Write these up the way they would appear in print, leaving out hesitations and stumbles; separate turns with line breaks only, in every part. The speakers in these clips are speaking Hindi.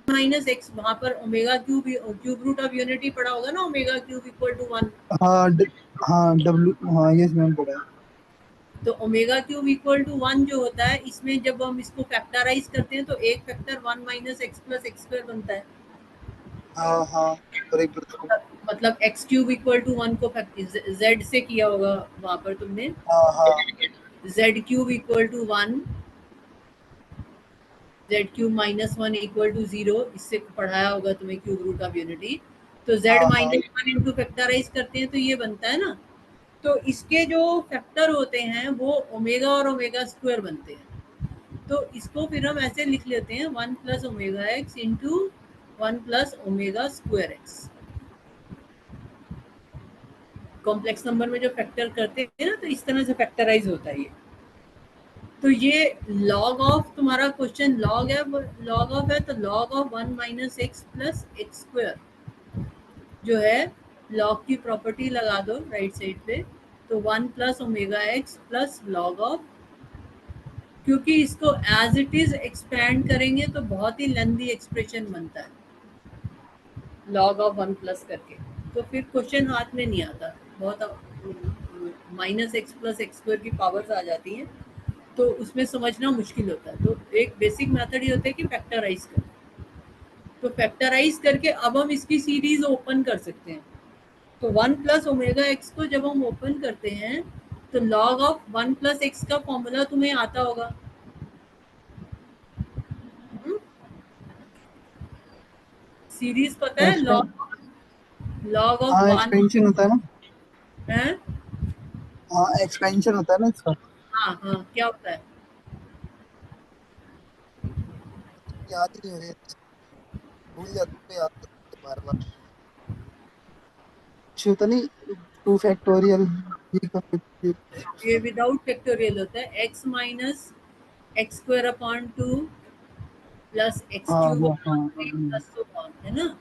माइनस एक्स, वहां पर omega cube root of unity पड़ा होगा ना, ओमेगा क्यूब इक्वल टू 1।
हाँ यस मैम पढ़ा है।
तो ओमेगा क्यूब इक्वल टू 1 जो होता है, इसमें जब हम इसको फैक्टराइज करते हैं तो एक factor 1 minus x plus x square बनता है।
हाँ हाँ करेक्ट।
मतलब एक्स क्यूब इक्वल टू 1 को जेड से किया होगा वहां पर तुमने,
हाँ हाँ
Z cube equal to 1, Z cube minus 1 equal to 0, इससे पढ़ाया होगा तुम्हें क्यूब रूट ऑफ यूनिटी। तो जेड
हाँ हाँ
माइनस 1 इंटू फैक्टराइज करते हैं तो ये बनता है ना। तो इसके जो फैक्टर होते हैं वो ओमेगा और ओमेगा स्क्वायर बनते हैं। तो इसको फिर हम ऐसे लिख लेते हैं 1 plus omega x into 1 plus omega square x. Complex number में जो फैक्टर करते हैं ना, तो इस तरह से फैक्टराइज होता है ये। तो ये लॉग ऑफ तुम्हारा क्वेश्चन लॉग है, लॉग ऑफ है, तो log of 1 minus x plus x square जो है, लॉग की प्रॉपर्टी लगा दो राइट साइड पे, तो 1 plus omega x plus log of, क्योंकि इसको एज इट इज एक्सपैंड करेंगे तो बहुत ही लेंथी एक्सप्रेशन बनता है लॉग ऑफ 1 प्लस करके, तो फिर क्वेश्चन हाथ में नहीं आता, बहुत minus x plus x square की पावर्स आ जाती हैं, तो उसमें समझना मुश्किल होता है। तो एक बेसिक मेथड ये होता है कि फैक्टराइज करें। तो फैक्टराइज करके अब हम इसकी सीरीज ओपन कर सकते हैं। तो 1 प्लस ओमेगा एक्स को जब हम ओपन करते हैं तो लॉग ऑफ 1 प्लस एक्स का फॉर्मूला तुम्हें आता होगा। सीरीज पता है,
एक्सपें
लॉग ऑफ
हाँ
1
एक्सपेंशन होता है ना।
है।
हाँ एक्सपेंशन होता है ना इसका।
हाँ हाँ, क्या होता है?
याद ही नहीं हो रही है, भूल जाते हैं याद करते बार बार। कुछ होता नहीं, 2 फैक्टोरियल का 50।
ये विदाउट फैक्टोरियल होता है, x minus x square upon 2 plus x
हाँ
क्यूब
हाँ
अपॉन
हाँ
3 प्लस सो ऑन, है ना।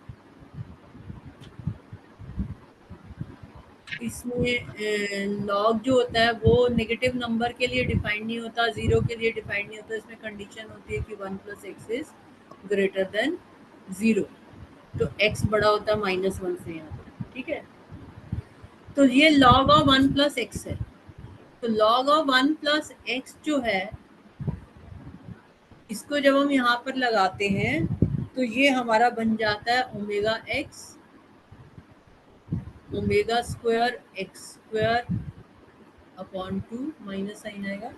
इसमें लॉग जो होता है वो नेगेटिव नंबर के लिए डिफाइंड नहीं होता, जीरो के लिए डिफाइंड नहीं होता, इसमें कंडीशन होती है कि 1 plus x is greater than 0, तो एक्स बड़ा होता है -1 से यहाँ पर, ठीक है। तो ये लॉग ऑफ 1 प्लस एक्स है। तो लॉग ऑफ 1 प्लस एक्स जो है, इसको जब हम यहाँ पर लगाते हैं तो ये हमारा बन जाता है omega x, omega square x square upon 2, minus sign आएगा,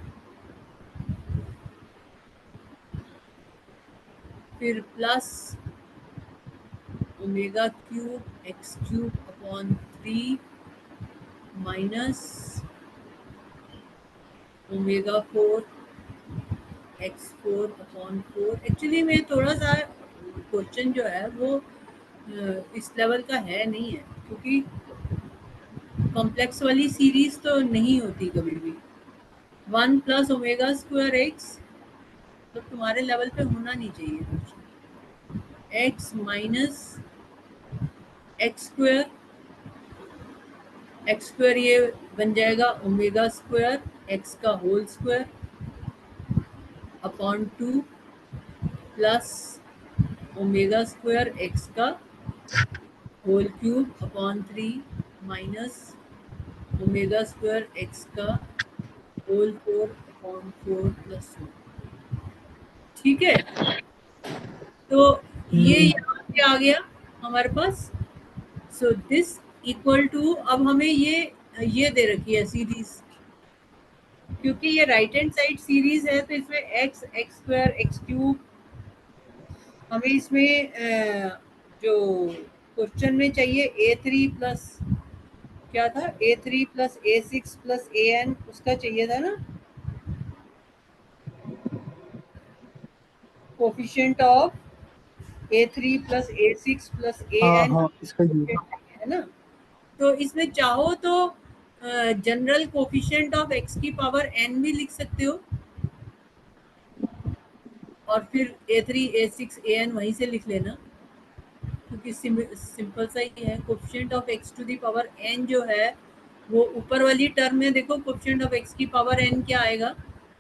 फिर plus omega cube x cube upon 3 minus omega 4 x 4 upon 4। Actually में थोड़ा सा क्वेश्चन जो है वो इस लेवल का है नहीं है, क्योंकि कॉम्प्लेक्स वाली सीरीज तो नहीं होती कभी भी। 1 प्लस ओमेगा स्क्वायर एक्स तो तुम्हारे लेवल पे होना नहीं चाहिए। X minus x square, x square ये बन जाएगा ओमेगा स्क्वायर एक्स का whole square upon 2 plus omega square x का whole cube upon 3 minus omega square x का होल 4 अपॉन 4 प्लस 1, ठीक है। तो ये
हम्म।
यहाँ पे आ गया हमारे पास। सो दिस इक्वल टू, अब हमें ये दे रखी है सीरीज, क्योंकि ये राइट हैंड साइड सीरीज है तो इसमें x x square x cube, हमें इसमें जो क्वेश्चन में चाहिए A3 प्लस क्या था, A3 plus A6 plus AN, उसका चाहिए था ना, coefficient of A3 plus A6 plus
हाँ
AN,
हाँ इसका ही है।
है ना। तो इसमें चाहो तो जनरल कोफिशिएंट ऑफ x की पावर n भी लिख सकते हो, और फिर A3 A6 AN वहीं से लिख लेना, क्योंकि सिंपल सा ही है। Coefficient of x to the power n जो है वो ऊपर वाली टर्म में देखो, कोफिशिएंट ऑफ x की पावर n क्या आएगा,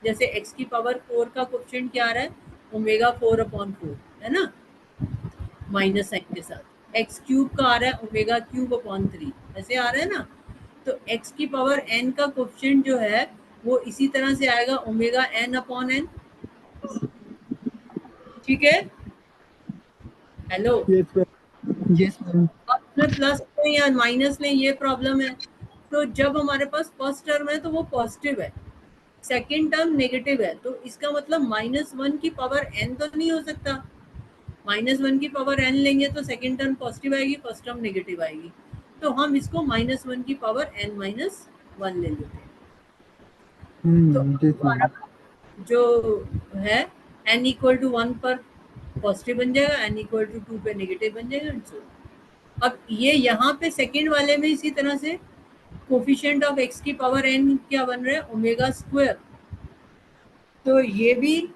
जैसे x की पावर 4 का कोफिशिएंट क्या आ रहा है, ओमेगा 4 अपॉन 4, है ना। माइनस साइन के साथ। एक्स क्यूब का आ रहा है ओमेगा क्यूब अपॉन 3, ऐसे आ रहा है ना। तो एक्स की पावर एन का कोफिशिएंट जो है वो इसी तरह से आएगा ओमेगा एन अपॉन एन। ठीक है, hello.
Yes ma'am, yes ma'am.
अब में प्लस लें या माइनस लें ये प्रॉब्लम है। तो जब हमारे पास फर्स्ट टर्म है तो वो पॉजिटिव है, सेकेंड टर्म नेगेटिव है, तो इसका मतलब -1 की पावर n तो नहीं हो सकता। -1 की पावर n लेंगे तो सेकेंड टर्म पॉजिटिव आएगी, फर्स्ट टर्म नेगेटिव आएगी। तो हम इसको -1 की पावर n-1 ले लेते हैं। तो
यस
हमारा
मैम।
जो है n=1 पर पॉजिटिव बन जाएगा, n=2 पे नेगेटिव बन जाएगा and so on। अब ये यहाँ पे सेकेंड वाले में इसी तरह से कोफिशिएंट ऑफ x की पावर n क्या बन रहा है, ओमेगा स्क्वायर। तो ये भी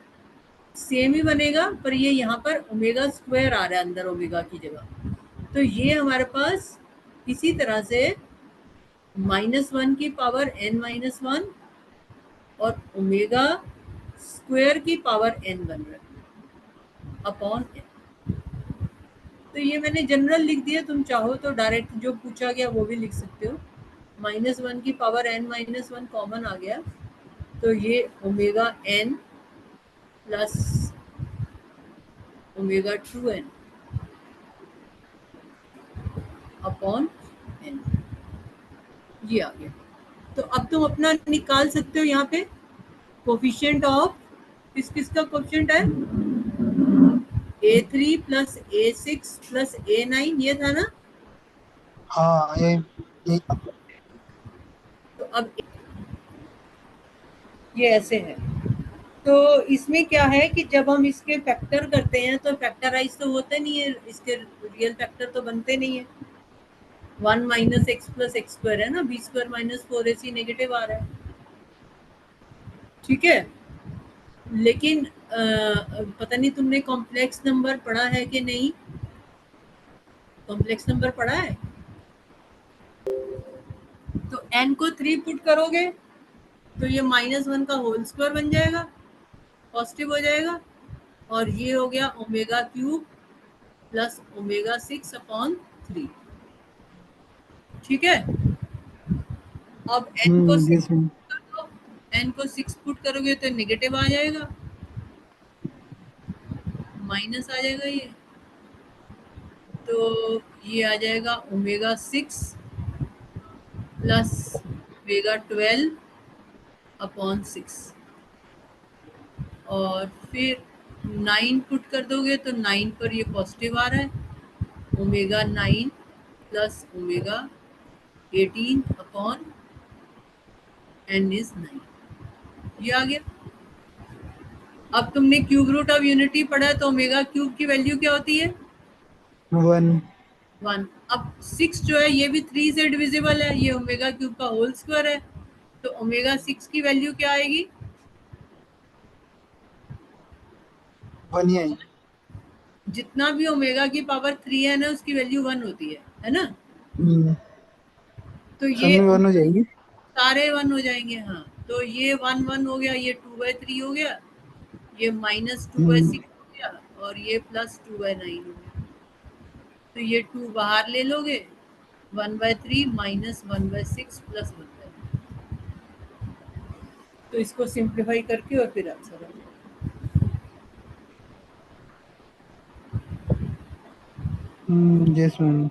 सेम ही बनेगा, पर ये यहाँ पर ओमेगा स्क्वायर आ रहा है अंदर ओमेगा की जगह। तो ये हमारे पास इसी तरह से -1 की पावर n-1 और ओमेगा स्क्वायर की पावर n बन रहा है अपॉन n। तो ये मैंने जनरल लिख दिया, तुम चाहो तो डायरेक्ट जो पूछा गया वो भी लिख सकते हो। -1 की पावर n-1 कॉमन आ गया, तो ये omega n plus omega 2n upon n, ये आ गया। तो अब तुम अपना निकाल सकते हो यहाँ पे कोफिशिएंट ऑफ किसका कोफिशिएंट है, A3 plus A6 plus A9, ये था ना।
हाँ ये
तो अब ये ऐसे है। तो इसमें क्या है कि जब हम इसके फैक्टर करते हैं तो फैक्टराइज तो होते नहीं है, इसके रियल फैक्टर तो बनते नहीं है। 1 minus x plus x square है ना, B square minus 4ac negative आ रहा है। ठीक है, लेकिन पता नहीं तुमने कॉम्प्लेक्स नंबर पढ़ा है कि नहीं। कॉम्प्लेक्स नंबर पढ़ा है तो n को 3 पुट करोगे तो ये -1 का होल स्क्वायर बन जाएगा, पॉजिटिव हो जाएगा। और ये हो गया omega cube plus omega 6 upon 3। ठीक है, अब n को 6
यस मैम।
कर दो, n को 6 पुट करोगे तो नेगेटिव आ जाएगा, माइनस आ जाएगा ये। तो ये आ जाएगा ओमेगा 6 प्लस ओमेगा 12 अपॉन 6। और फिर 9 पुट कर दोगे तो 9 पर ये पॉजिटिव आ रहा है, omega 9 plus omega 18 upon n is 9, ये आ गया। अब तुमने क्यूब रूट ऑफ यूनिटी पढ़ा है, तो ओमेगा क्यूब की वैल्यू क्या होती है,
1।
1। अब 6 जो है ये भी 3 से डिविजिबल है, ये ओमेगा क्यूब का होल स्क्वायर है, तो ओमेगा 6 की वैल्यू क्या आएगी,
1 ही आई।
जितना भी ओमेगा की पावर 3 है ना उसकी वैल्यू 1 होती है ना। तो
सब
ये
में 1 हो जाएगी।
सारे 1 हो जाएंगे, हाँ। तो ये 1 1 हो गया, ये 2/3 हो गया, ये -2/6 हो गया, और ये +2/9 हो गया। तो ये 2 बाहर ले लोगे, 1/3 -1/6 +1/9। तो इसको सिंप्लीफाई करके और फिर आंसर आ जाएगा।
Yes ma'am.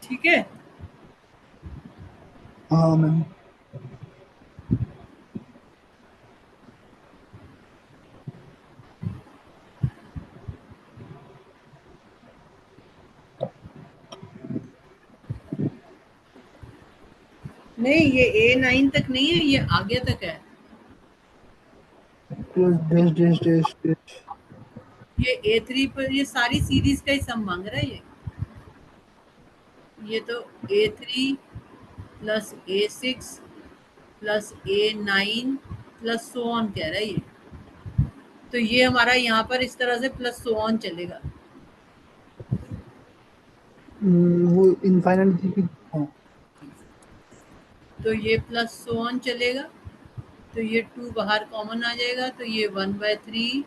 ठीक है,
हाँ मैम।
नहीं ये A9 तक नहीं है, ये आगे तक है।
Plus dash dash dash dash.
ये A3 पर ये सारी सीरीज का ही सम मांग रहा है ये तो A3 plus A6 plus A9 plus so on कह रहा है ये। तो ये हमारा यहाँ पर इस तरह से प्लस सो ऑन चलेगा।
वो इनफाइनाइट जी की है।
तो ये प्लस सो ऑन चलेगा, तो ये 2 बाहर कॉमन आ जाएगा, तो ये 1/3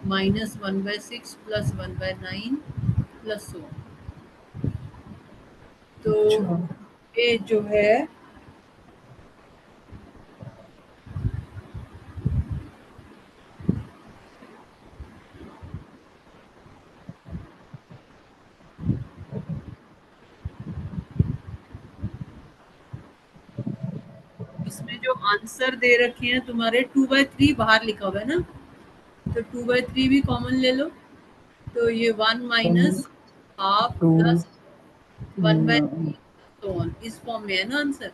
माइनस 1/6 प्लस 1/9 प्लस 1। तो
अच्छा
ये जो है इसमें जो आंसर दे रखे हैं तुम्हारे 2/3 बाहर लिखा हुआ है ना, तो 2/3 भी कॉमन ले लो, तो ये 1 माइनस हाफ
टू
प्लस 1/3 तो इस फॉर्म में है ना आंसर।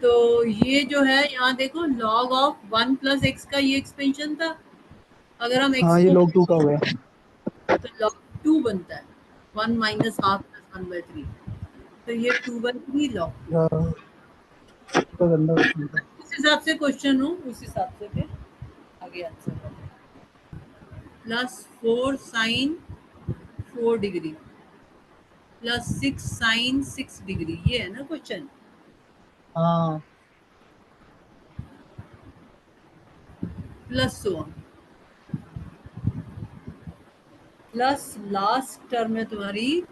तो ये जो है यहाँ देखो लॉग ऑफ 1 प्लस एक्स का ये एक्सपेंशन था, अगर हम
हाँ
एक्स
ये
को
log 2 का हुआ है।
तो log 2 बनता है 1 माइनस हाफ प्लस 1/3, तो ये 2/3 लॉग
हाँ, तो गंदा क्वेश्चन था।
उस हिसाब से क्वेश्चन हो, उस हिसाब से फिर आगे आंसर हो। Plus 4 sine 4 degree plus 6 sine 6 degree, ये है ना क्वेश्चन।
हाँ
प्लस 1 प्लस लास्ट टर्म है तुम्हारी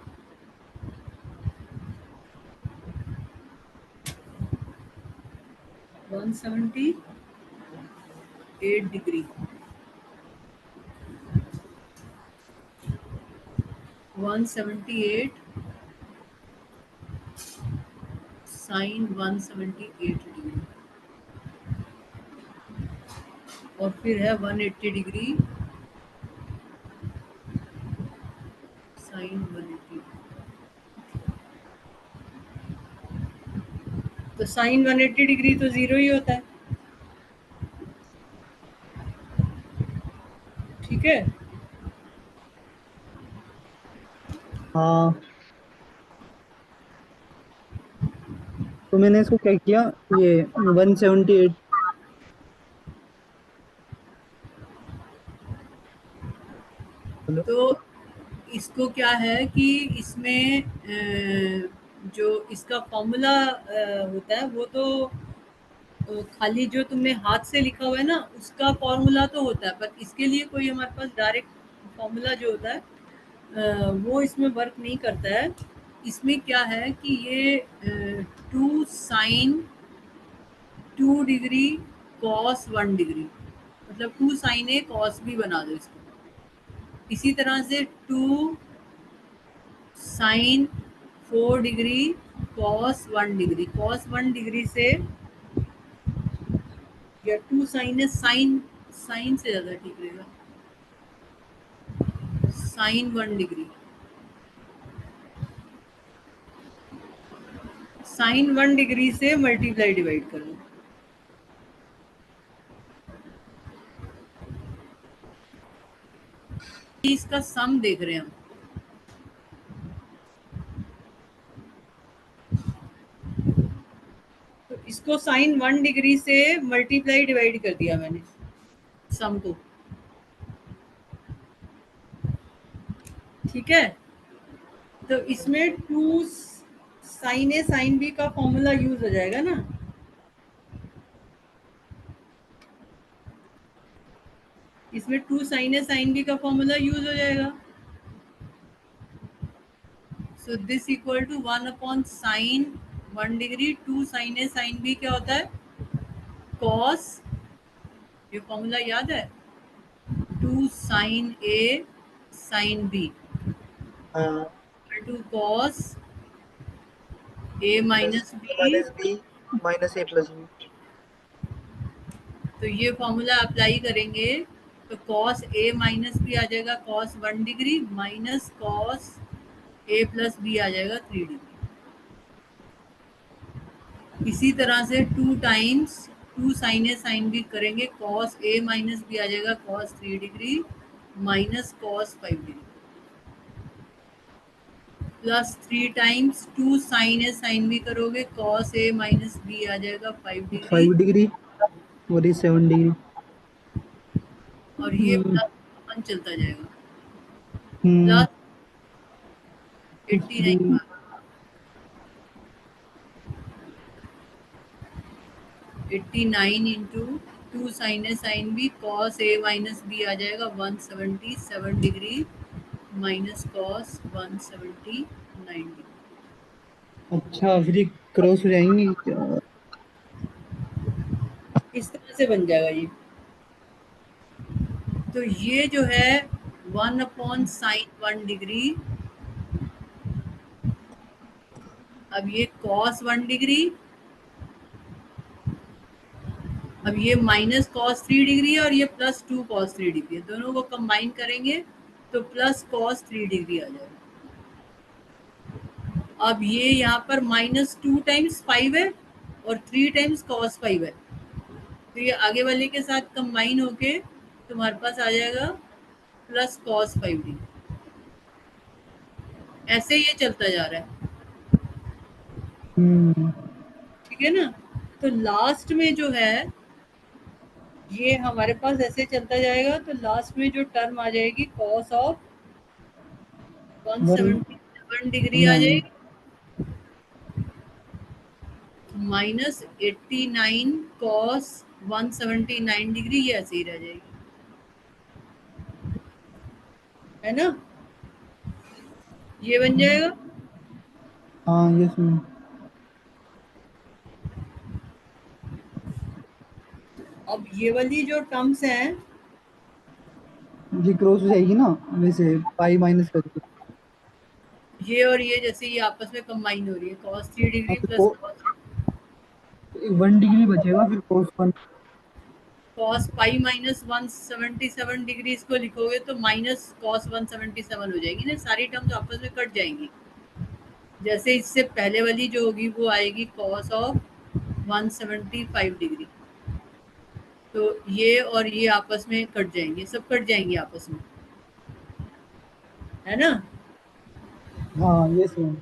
178 डिग्री 178 साइन 178 डिग्री और फिर है 180 डिग्री साइन 180। तो साइन 180 डिग्री तो जीरो ही होता है, ठीक है।
हाँ, तो मैंने इसको क्या किया, ये 178
तो इसको क्या है कि इसमें जो इसका फॉर्मूला होता है वो तो खाली जो तुमने हाथ से लिखा हुआ है ना उसका फॉर्मूला तो होता है, पर इसके लिए कोई हमारे पास डायरेक्ट फॉर्मूला जो होता है वो इसमें वर्क नहीं करता है। इसमें क्या है कि ये 2 साइन 2 डिग्री कॉस 1 डिग्री, मतलब 2 साइन ए कॉस भी बना दो इसको। इसी तरह से 2 sine 4 degree cos 1 degree, cos 1 degree से या 2 साइन है, साइन साइन से ज़्यादा ठीक रहेगा, साइन 1 डिग्री, साइन 1 डिग्री से मल्टीप्लाई डिवाइड कर लो। इसका सम देख रहे हैं हम, तो इसको साइन 1 डिग्री से मल्टीप्लाई डिवाइड कर दिया मैंने सम को, ठीक है। तो इसमें 2 साइन ए साइन बी का फॉर्मूला यूज हो जाएगा ना, इसमें 2 साइन ए साइन बी का फॉर्मूला यूज हो जाएगा। So this equal to 1 upon sine 1 degree 2 sine A sine B क्या होता है कॉस, ये फॉर्मूला याद है 2 साइन ए साइन बी
हाँ
to cos A minus B.
Minus B minus A plus B.
तो ये फॉर्मूला अप्लाई करेंगे तो कॉस ए माइनस बी आ जाएगा cos 1 degree minus cos A plus B आ जाएगा 3 डिग्री। इसी तरह से 2 times 2 sine A sine B करेंगे, कॉस ए माइनस बी आ जाएगा cos 3 degree minus cos 5 degree plus 3 times 2 sine A sine B करोगे कॉस ए माइनस बी आ जाएगा 5 डिग्री
5 डिग्री और ये 7 डिग्री।
और ये प्लस 1 चलता जाएगा
हम्म
plus 89 89 into 2 sine A sine B cos A minus B आ जाएगा 177 डिग्री माइनस कॉस 179 डिग्री।
अच्छा, फिर ये क्रॉस हो जाएंगी।
इस तरह से बन जाएगा ये। तो ये जो है 1/sin 1 डिग्री, अब ये cos 1 डिग्री, अब ये माइनस cos 3 डिग्री है और ये प्लस 2 cos 3 डिग्री है। दोनों को कंबाइन करेंगे तो प्लस cos 3 डिग्री आ जाएगा। अब ये यहाँ पर -2 टाइम्स 5 है और 3 टाइम्स cos 5 है, तो ये आगे वाले के साथ कंबाइन होके तुम्हारे पास आ जाएगा प्लस cos 5 डिग्री। ऐसे ये चलता जा रहा है, ठीक है ना। तो लास्ट में जो है ये हमारे पास ऐसे चलता जाएगा, तो लास्ट में जो टर्म आ जाएगी cos ऑफ 177 डिग्री आ जाएगी -89 cos 179 डिग्री, ये ऐसे ही रह जाएगी, है ना। ये बन जाएगा।
हाँ ये सुन।
अब ये वाली जो टर्म्स हैं
ये क्रॉस हो जाएगी ना, वैसे पाई माइनस करके।
ये और ये जैसे ये आपस में कंबाइन हो रही है cos 3
हाँ
डिग्री
तो
प्लस
1 डिग्री बचेगा, फिर cos 1।
cos pi minus 177 degree, इसको लिखोगे तो माइनस cos 177 हो जाएगी ना, सारी टर्म्स आपस में कट जाएंगी। जैसे इससे पहले वाली जो होगी वो आएगी cos ऑफ 175 डिग्री, तो ये और ये आपस में कट जाएंगे, सब कट जाएंगे आपस में, है ना।
हाँ ये सुन।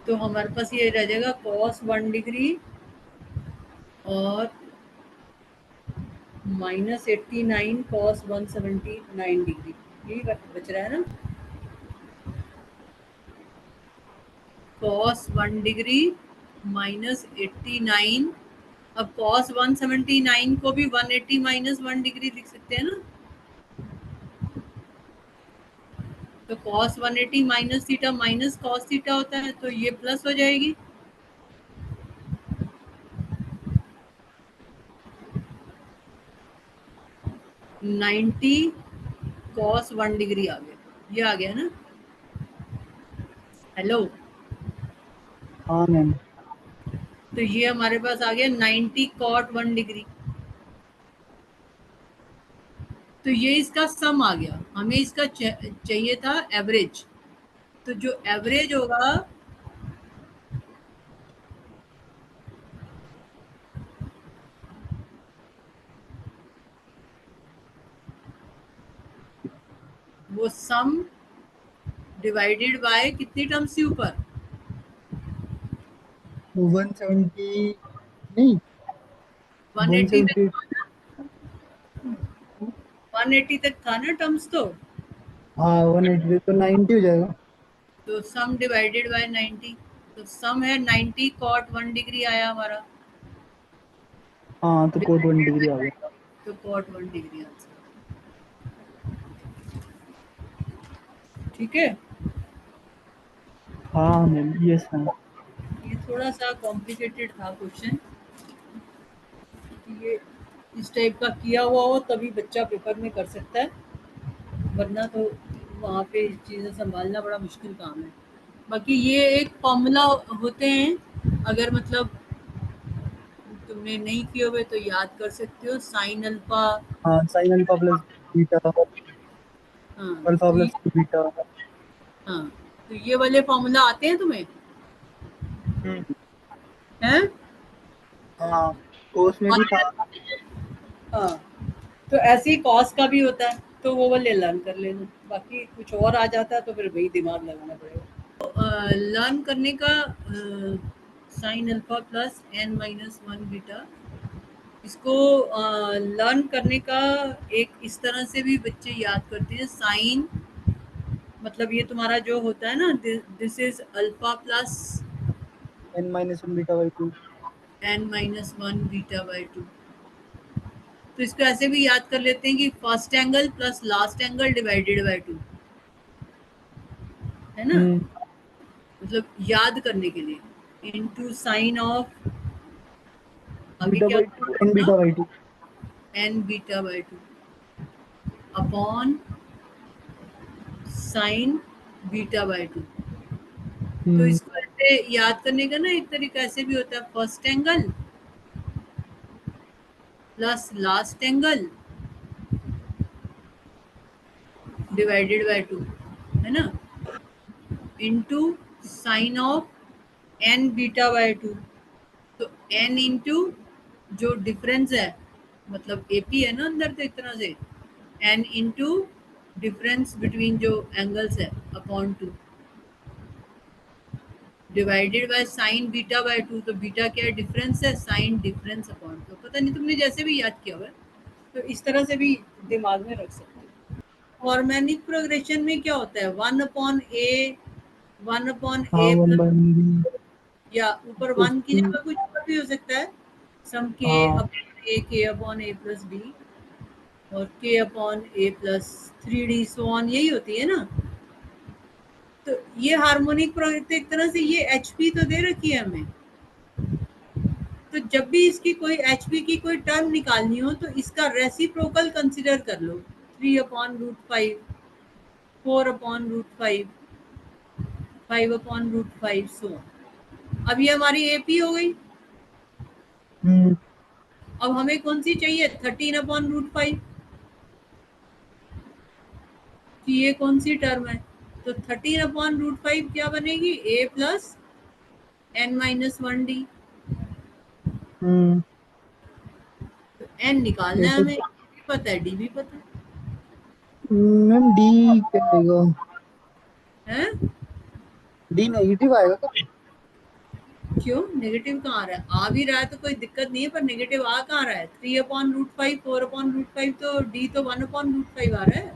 तो हमारे पास ये रह जाएगा cos 1 डिग्री और -89 cos 179 डिग्री, यही बच रहा है ना। cos 1 डिग्री -89, अब cos 179 को भी 180 -1 डिग्री लिख सकते हैं ना, तो cos 180 minus theta minus cos theta होता है, तो ये प्लस हो जाएगी। नाइन्टी cos 1 डिग्री आ गया, ये आ गया ना। हेलो,
हाँ मैम।
तो ये हमारे पास आ गया 90 cot 1 डिग्री, तो ये इसका सम आ गया। हमें इसका चाहिए था एवरेज, तो जो एवरेज होगा वो सम डिवाइडेड बाय कितनी टर्म्स थी ऊपर,
170 नहीं,
180
170।
तक, 180 तक था ना टर्म्स,
हाँ 180 तो 90 हो जाएगा।
तो सम डिवाइडेड बाय 90, तो सम है 90 cot 1 डिग्री आया हमारा,
हाँ तो cot 1 डिग्री आ गया।
तो cot 1 डिग्री आंसर, ठीक है।
हाँ मैम, यस मैम।
ये थोड़ा सा कॉम्प्लिकेटेड था क्वेश्चन, ये इस टाइप का किया हुआ हो तभी बच्चा पेपर में कर सकता है, वरना तो वहाँ पे चीज़ें संभालना बड़ा मुश्किल काम है। बाकी ये एक फॉर्मूला होते हैं, अगर मतलब तुमने नहीं किए हुए तो याद कर सकते हो, साइन अल्फा।
हाँ साइन अल्फा प्लस बीटा,
हाँ
अल्फा
तो ये,
प्लस बीटा।
हाँ तो ये वाले फॉर्मूला आते हैं तुम्हें, हैं।
हाँ कोर्स में भी था।
हाँ, तो ऐसे ही कॉस का भी होता है, तो वो वाले लर्न कर लेना, बाकी कुछ और आ जाता है तो फिर वही दिमाग लगाना पड़ेगा। तो लर्न करने का sine alpha plus n-1 beta, इसको लर्न करने का एक इस तरह से भी बच्चे याद करते हैं। साइन मतलब ये तुम्हारा जो होता है ना, this is alpha plus
n-1 beta by 2।
n-1 beta by 2। तो इसको ऐसे भी याद कर लेते हैं कि first angle plus last angle divided by 2, है ना, मतलब याद करने के लिए, इनटू साइन ऑफ, अभी
बीटा
क्या
by 2 n beta by 2।
n beta by 2 upon sine beta by 2। तो इसको ऐसे याद करने का ना एक तरीका ऐसे भी होता है, first angle plus last angle divided by 2, है ना, into sine of n beta by 2। तो n इंटू जो डिफरेंस है, मतलब AP है ना अंदर, तो एक तरह से n इंटू डिफरेंस बिटवीन जो एंगल्स है upon 2 divided by sine beta by 2। तो बीटा क्या है, डिफरेंस है, साइन डिफरेंस अपॉन 2। पता नहीं तुमने जैसे भी याद किया हुआ है, तो इस तरह से भी दिमाग में रख सकते हो। हार्मोनिक प्रोग्रेशन में क्या होता है, 1 अपॉन ए
हाँ 1
प्लस,
बाई b
या ऊपर
तो
1 की जगह कुछ और भी हो सकता है, सम के
हाँ
अपॉन ए, के अपॉन ए प्लस डी, और के upon A plus 3d, so on, यही होती है ना। तो ये हार्मोनिक प्रोग्रेशन, एक तरह से ये HP तो दे रखी है हमें, तो जब भी इसकी कोई HP की कोई टर्म निकालनी हो तो इसका रेसिप्रोकल कंसीडर कर लो, 3 upon root 5, 4 upon root 5, 5 upon root 5, so अब ये हमारी AP हो गई। अब हमें कौन सी चाहिए, 13 अपॉन रूट 5, कि ये कौन सी टर्म है, तो 13 अपॉन रूट 5 क्या बनेगी, A प्लस n-1d। तो n निकालना
ये
है
तो
हमें, पता है, d भी पता
मैम d क्या आएगा,
है।
d नेगेटिव आएगा क्या?
क्यों नेगेटिव कहाँ आ रहा है, आ भी रहा है तो कोई दिक्कत नहीं है, पर नेगेटिव आ कहाँ रहा है, 3 अपॉन रूट 5, 4 अपॉन रूट 5, तो d तो 1 अपॉन रूट 5 आ रहा है।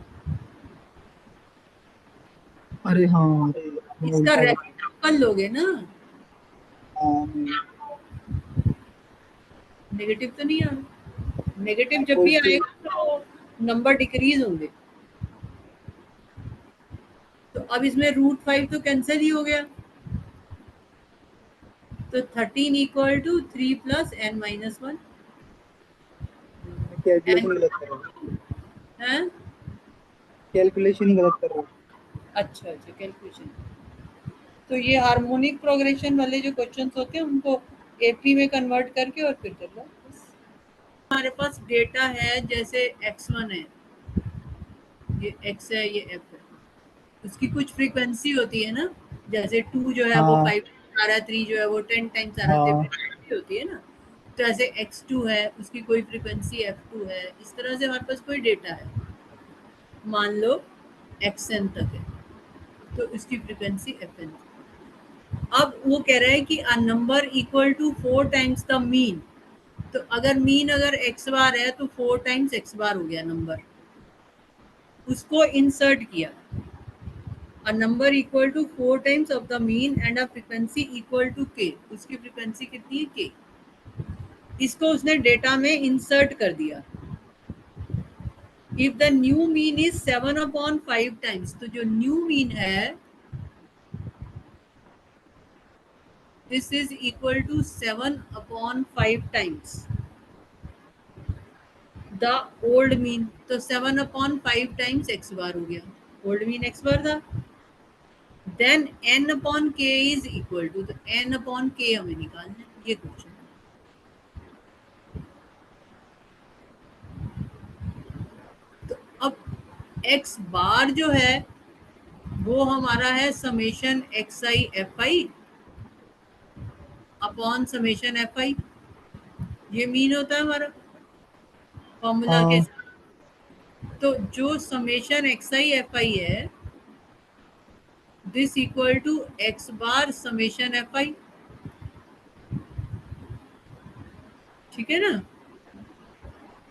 अरे हाँ, अरे मैं
इसका
उल्टा कर
रेसिप्रोकल लोगे ना,
हाँ मैं
नेगेटिव तो नहीं आ रहा, नेगेटिव जब भी
पॉजिटिव।
आएगा तो नंबर डिक्रीज होंगे। तो अब इसमें रूट 5 तो कैंसिल ही हो गया, तो 13 equal to 3 plus n-1
calculation गलत कर रहा हूँ,
है।
कैलकुलेशन ही गलत कर रहा हूँ।
अच्छा अच्छा, कैलकुलेशन। तो ये हार्मोनिक प्रोग्रेशन वाले जो क्वेश्चंस होते हैं उनको AP में कन्वर्ट करके और फिर कर लो। हमारे पास डेटा है, जैसे x1 है, ये x है, ये f है, उसकी कुछ फ्रीक्वेंसी होती है ना, जैसे 2 जो है वो
हाँ
5 आ रहा है, 3 जो है वो 10 टाइम्स आ रहा है,
हाँ
फ्रीक्वेंसी होती है ना। तो ऐसे x2 है, उसकी कोई फ्रीक्वेंसी f2 है, इस तरह से हमारे पास कोई डेटा है, मान लो xn तक है, तो इसकी फ्रीक्वेंसी fn। अब वो कह रहा है कि a number equal to 4 times the mean. तो अगर मीन अगर x बार है तो 4 टाइम्स x बार हो गया नंबर, उसको इंसर्ट किया, a number equal to 4 times of the mean and a frequency equal to k, उसकी फ्रीक्वेंसी कितनी है k, इसको उसने डेटा में इंसर्ट कर दिया। If the new mean is 7 upon 5 times, तो जो न्यू मीन है this is equal to 7 upon 5 times the old mean, तो 7 अपॉन 5 टाइम्स x बार हो गया, ओल्ड मीन x बार था। Then n upon k is equal to, तो n अपॉन k हमें निकालना है, ये क्वेश्चन। तो अब x बार जो है वो हमारा है summation xi fi upon summation fi, ये मीन होता है हमारा फॉर्मूला के
हाँ
साथ। तो जो समेशन xi fi है this equal to x bar summation fi, ठीक है ना,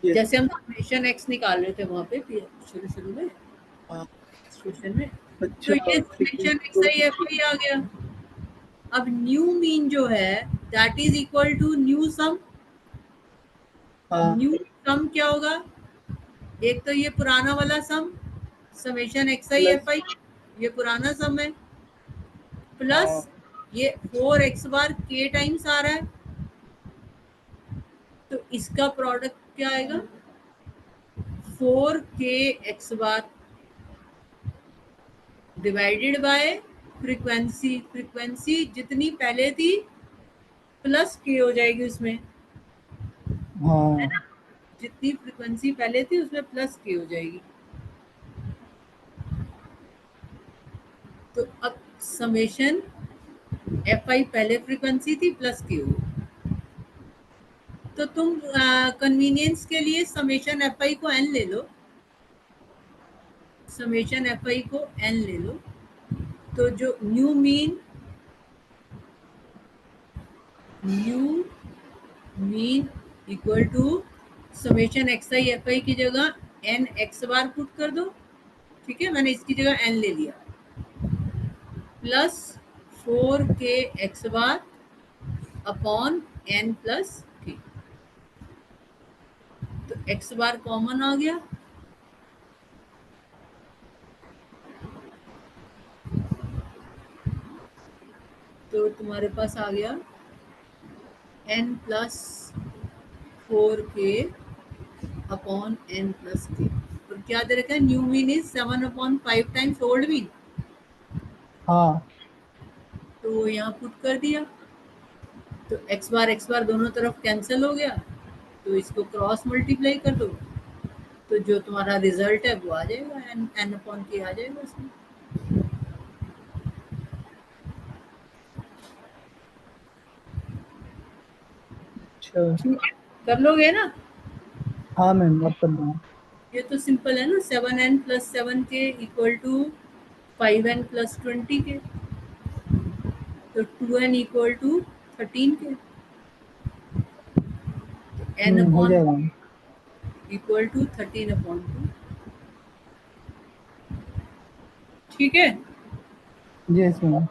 ये
जैसे हम समेशन x निकाल रहे थे वहां पे शुरू शुरू में
हाँ
क्वेश्चन में। तो
अच्छा
ये समेशन xi fi आ गया, अब न्यू मीन जो है that is equal to new sum.
हाँ
न्यू सम क्या होगा? एक तो ये पुराना वाला sum summation x i f i, ये पुराना सम है, प्लस ये 4x बार k टाइम्स आ रहा है, तो इसका प्रोडक्ट क्या आएगा? 4k x bar divided by frequency. Frequency जितनी पहले थी प्लस k हो जाएगी उसमें,
हाँ
जितनी फ्रीक्वेंसी पहले थी उसमें प्लस k हो जाएगी। तो अब समेशन एफ आई पहले फ्रीक्वेंसी थी प्लस k हो, तो तुम कन्वीनियंस के लिए समेशन एफ आई को n ले लो, समेशन एफ आई को n ले लो, तो जो new mean equal to summation x i f i की जगह n x बार पुट कर दो, ठीक है, मैंने इसकी जगह n ले लिया, plus 4k x bar upon n plus k, तो x बार कॉमन आ गया, तो तुम्हारे पास आ गया n plus 4k upon n plus k। और क्या दे रखा है? New mean is 7/5 times old mean,
हाँ
तो यहाँ पुट कर दिया, तो x बार दोनों तरफ कैंसिल हो गया, तो इसको क्रॉस मल्टीप्लाई कर दो, तो जो तुम्हारा रिजल्ट है वो आ जाएगा, n अपॉन k आ जाएगा उसमें।
अच्छा
कर लोगे ना?
हाँ मैम अब कर दूँगा।
ये तो सिंपल है ना, 7n plus 7k equal to 5n plus 20k, तो 2n equal to 13k, n
हो
अपॉन
जाएगा मैम।
इक्वल टू 13/2, ठीक है।
Yes ma'am.